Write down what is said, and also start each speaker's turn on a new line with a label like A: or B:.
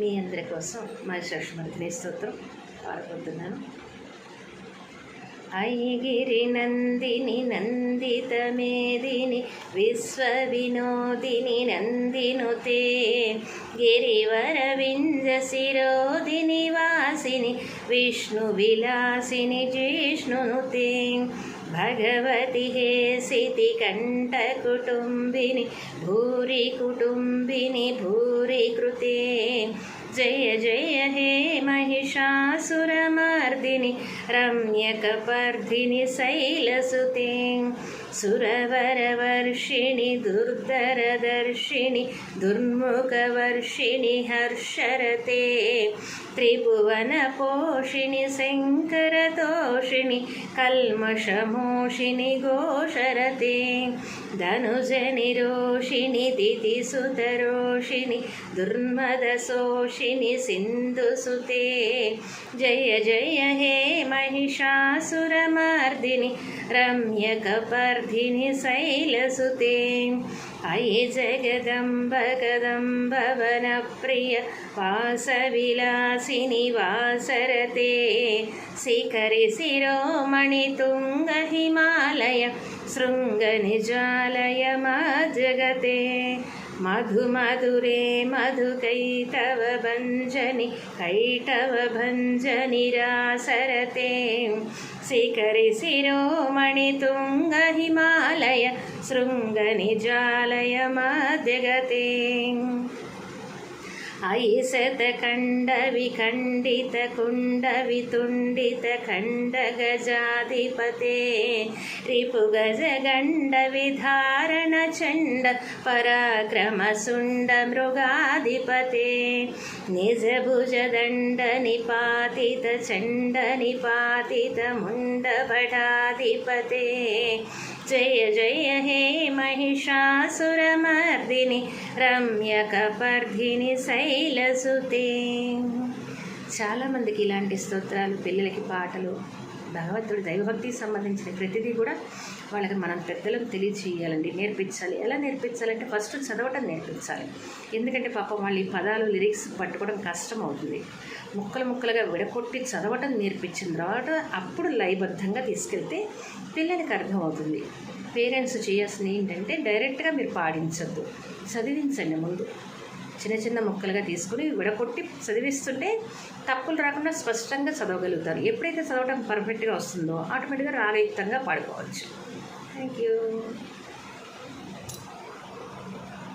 A: మీ అందరి కోసం మహిషాసుమర్దిని స్తోత్రం పాడుకుంటున్నాను. ఐగిరి నందిని నందిత మేదిని విశ్వవినోదిని నందినుతే గిరివర వింజ శిరోదిని వాసిని విష్ణు విలాసిని జిష్ణునుతే భగవతి హేసితి కంఠ కుటుంబిని భూరి కుటుంబిని భూరి కృతే జయ జయ హే महिषासुरमर्दिनि रम्यकपर्दिनि शैलसुते सुरवरवर्षिणि दुर्धरदर्शिनि दुर्मुखवर्षिणि हर्षरते त्रिभुवनपोषिणि शङ्करतोषिणि कल्मषमोषिणि घोषरते धनुजनिरोषिणि दितिसुतरोषिणि दुर्मदशोषिणि सिन्धुसुते जय जय हे महिषासुरमर्दिनि रम्यकपर्दिनि शैलसुते अयि जगदम्ब कदम्ब वनप्रिय वासविलासिनि वासरते शिखरि शिरोमणि तुङ्ग हिमालय शृङ्गनिजालय मज्जगते मधुमधुरे मधुकैटव भञ्जनि कैटव भञ्जनि रासरते शिखरि शिरोमणि तुङ्ग हिमालय शृङ्गनिजालय मध्यगते ऐशतखण्ड विखण्डित कुण्ड वितुण्डित खण्ड गजाधिपते रिपुगजगण्ड विधारण चण्ड पराक्रमशुण्ड मृगाधिपते निजभुजदण्ड निपातित चण्ड निपातित मुण्डभटाधिपते जय जय हे महिषासुरमर्दिनि रम्यकपर्दिनि శైలసుతే. చాలామందికి ఇలాంటి స్తోత్రాలు, పిల్లలకి పాటలు, భగవంతుడి దైవభక్తికి సంబంధించిన ప్రతిదీ కూడా వాళ్ళకి మనం పెద్దలకు తెలియచేయాలండి, నేర్పించాలి. ఎలా నేర్పించాలంటే ఫస్ట్ చదవటం నేర్పించాలి. ఎందుకంటే పాపం వాళ్ళు ఈ పదాలు లిరిక్స్ పట్టుకోవడం కష్టం అవుతుంది. ముక్కలు ముక్కలుగా విడగొట్టి చదవటం నేర్పించిన తర్వాత అప్పుడు లయబద్ధంగా తీసుకెళ్తే పిల్లలకి అర్థమవుతుంది. పేరెంట్స్ చేయాల్సింది ఏంటంటే డైరెక్ట్గా మీరు పాడించద్దు, చదివించండి. ముందు చిన్న చిన్న ముక్కలుగా తీసుకుని విడగొట్టి చదివిస్తుంటే తప్పులు రాకుండా స్పష్టంగా చదవగలుగుతారు. ఎప్పుడైతే చదవటం పర్ఫెక్ట్గా వస్తుందో ఆటోమేటిక్గా రాగయుక్తంగా పాడుకోవచ్చు. Thank you.